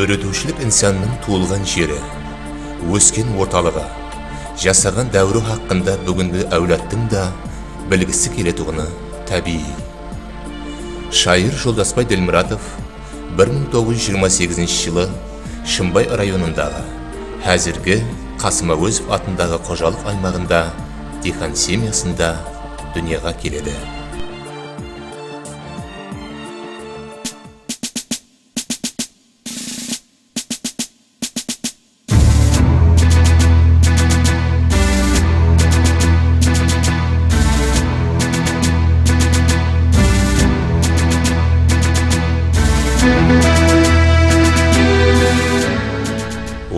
өретушілік инсанның туылған жері, өскен орталығы, жасаған дәуірі хақында бүгінгі әулеттің да білгісі келетұғыны табиғи. Шайыр Жолдасбай Ділмұратов 1928 жылы Шымбай районындағы, әзіргі Қасым Әуезов атындағы қожалық аймағында диқан семьясында дүнияға келеді.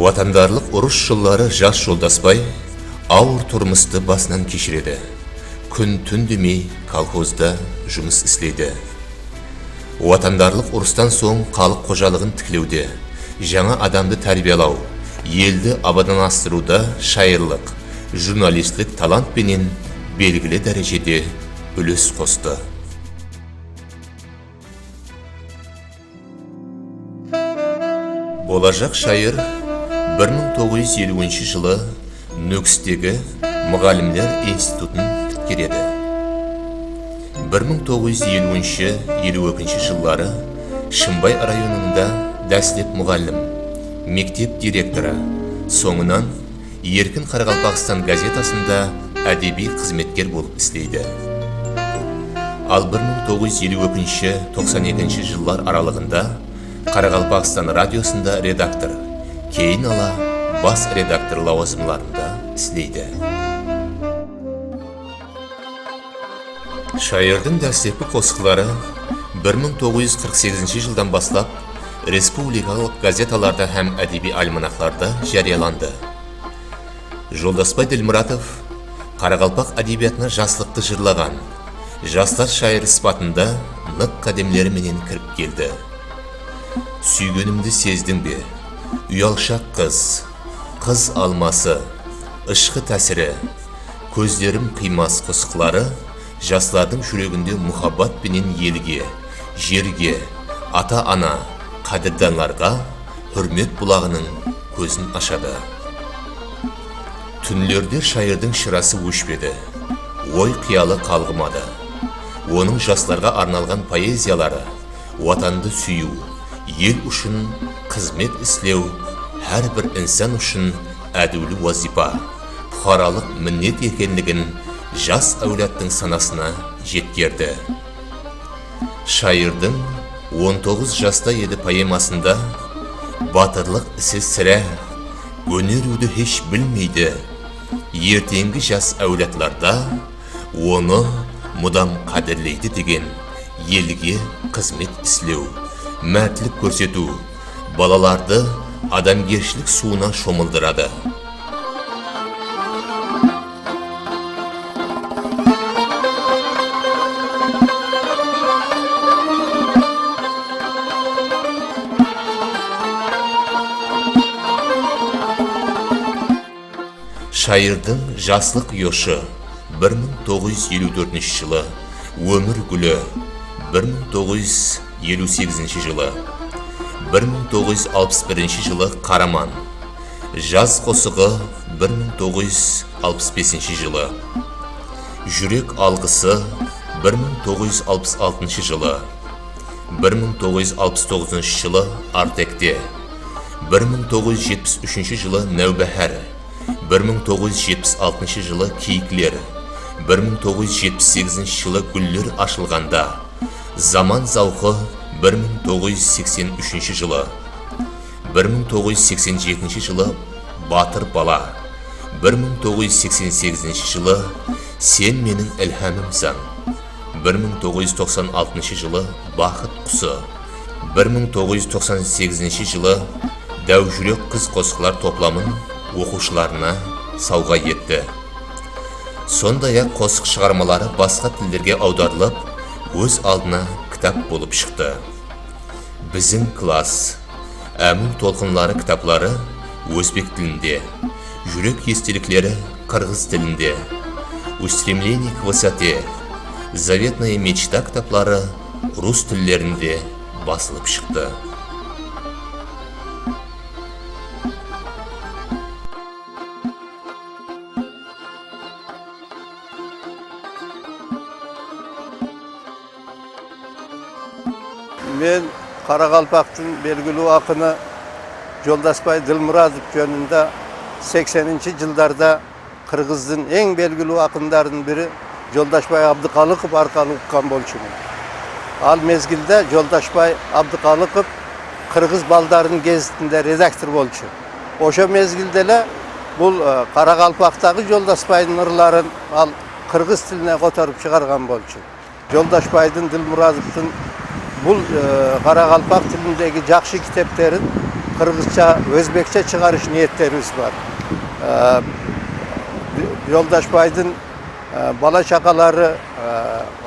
Ватандарлық ұрыс жыллары жас Жолдасбай ауыр тұрмысты басынан кешіреді. Күн түн демей колхозда жұмыс істейді. Ватандарлық ұрыстан соң халық қожалығын тіклеуде, жаңа адамды тәрбиелау, елді абаданастыруда шайырлық, журналистлік талантпенен белгілі дәрежеде үлес қосты. Болашақ шайыр 1950 жылы Нөкістегі мұғалімдер институтын бітіреді. 1950-52 жыллары Шымбай районында дәслеп мұғалім, мектеп директоры, соңынан Еркін Қарақалпақстан газетасында әдеби қызметкер болып істейді. Ал 1952-92 жыллар аралығында Қарақалпақстан радиосында редактор, кейін ала бас редактор лауазымларында істейді. Шайырдың дәстепі қосқылары 1948 жылдан бастап республикалық газеталарда һәм әдеби альманахларда жарияланды. Жолдасбай Ділмұратов Қарақалпақ әдебиетіне жаслықты жырлаған, жастар шайыр спатында нық қадемлері менен кіріп келді. Сүйгенімді сездің бе? Ұялшақ қыз, қыз алмасы, ышқы тәсірі, көздерім қимас қосқылары жастардың жүрегінде мұхаббат пенен елге, жерге, ата-ана, қадірданларға хүрмет бұлағының көзін ашады. Түнлерде шайырдың шырасы өшпеді, ой қиялы қалғымады. Оның жастарға арналған поэзиялары, ватанды сүю, ел үшін қызмет істеу, әрбір инсан үшін әділі вазипа, бұқаралық міндет екенлігін жас әулеттің санасына жеткерді. Шайырдың 19 жаста еді поэмасында батырлық ісі сірә, өнеруді еш білмейді. Ертеңгі жас әулетларда оны мұдам қадірлейді деген елге қызмет істеу, мәртілік көрсету, балаларды адамгершілік суына шомылдырады. Шайырдың жаслық йошы 1954 жылы, өмір гүлі 1958 жылы, 1961 жылы Қараман, жаз қосығы 1965 жылы, жүрек алғысы 1966 жылы, 1969 жылы Артекте, 1973 жылы Нәубәһәр, 1976 жылы Кейіклер, 1978 жылы Гүллер ашылғанда, Заман зауқы 1983 жылы, 1987 жылы Батыр бала, 1988 жылы Сен менің ілхамымсың, 1996 жылы Бақыт құсы, 1998 жылы Дәу жүрек қыз қосқылар топламын оқушыларына сауға етті. Сондай-ақ қосық шығармалары басқа тілдерге аударылып, өз алдына кітап болып шықты. Біздің класс, әмін толқынлары кітаплары өзбек тілінде, жүрек естеліктері қырғыз тілінде, устремление к высоте, заветная мечта кітаплары рус тілдерінде басылып шықты. Men Qaraqalpaqtın belgili akını Joldaşbay Dilmurazov jönünde 80-nji жылдарда Kırgızdın en belgili akınlarının biri Joldaşbay Abdıkalıkov arkalı ukkan bolçumun. Al mezgilde Joldaşbay Abdıkalıkov Kırgız baldarının gezitinde redaktör bolçu. Oşo mezgildele bul Qaraqalpaqtagı Joldaşbay'ın ırların al Kırgız tiline kotarıp çıkargan bolçu. Joldaşbay'dın Dilmurazov'dun bul Qaraqalpaq tilindeki jakşı kitapların Kırgızça, Özbekçe çıkarış niyetlerimiz var. Joldaşbay'dın bala şakaları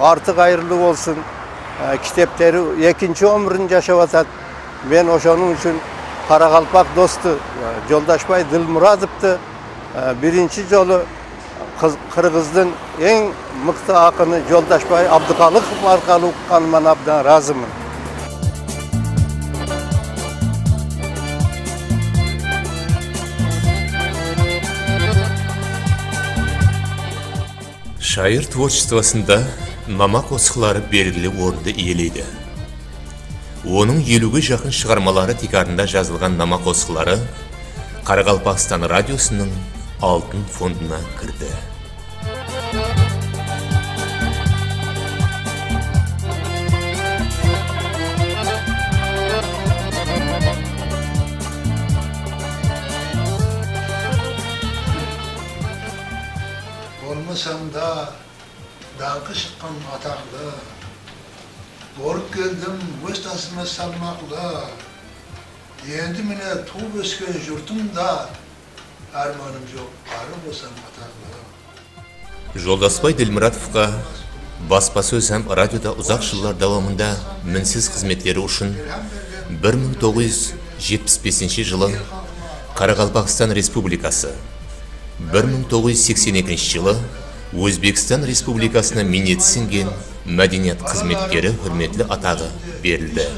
artık ayrılık olsun kitapları ikinci ömrünü yaşap atat. Ben oşonun için Qaraqalpaq dostu Joldaşbay Dilmurazov'du. Birinci jolu Kırgızdın en mıktı akını Joldaşbay Abdıkalıkov arkalı ukkanman abdan razımın. Şair tворчествосында Mamak osıqları belgili orunda iyeleydi. Onun 50'ge жақын шығармалары тикарында жазылған Mamak osıqları Qaraqalpaqstan radiosunun altın fonduna kirdi. Olmasam da dağkı çıkan ataklı, boruk geldim vestasına salmaklı, endi mine tuğ ösken jurtumda armanım yok, arı olsam ataklı. Жолдасбай Dilmuratovga баспасөз һәм радиода узак жыллар дәвамында минсез хезмәтләре өчен 1975 жылы Qaraqalpaqstan Республикасы, 1982 жылы Өзбекстан Республикасына минет сіңген мәдениет қызметкері хөрмәтле атағы берілді.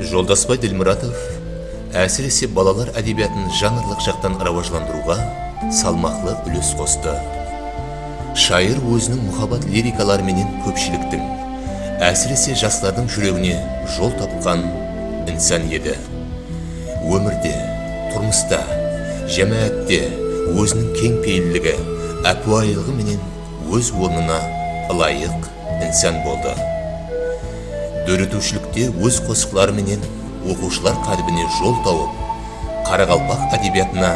Жолдасбай Дилмуратов әсіресе балалар әдебиятын жанрлық жақтан раважландыруға салмақлы үлес қосты. Шайыр өзінің мұхаббат лирикалары менен көпшіліктің, әсіресе жастардың жүрегіне жол тапқан инсан еді. Өмірде, тұрмыста, жәмәатте өзінің кең пейілдігі, әпуайлығы менен өз орнына лайық инсан болды. Дөретушілікте өз қосықлары менен оқушылар қалбіне жол тауып, Қарақалпақ әдебиятына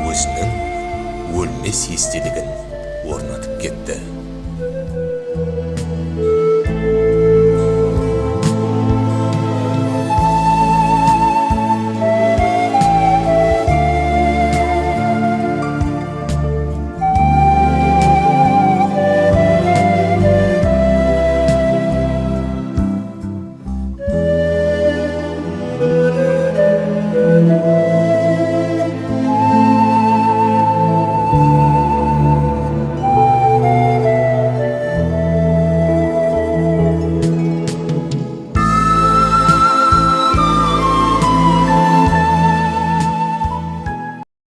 өзінің өлмес естелігін орнатып кетті.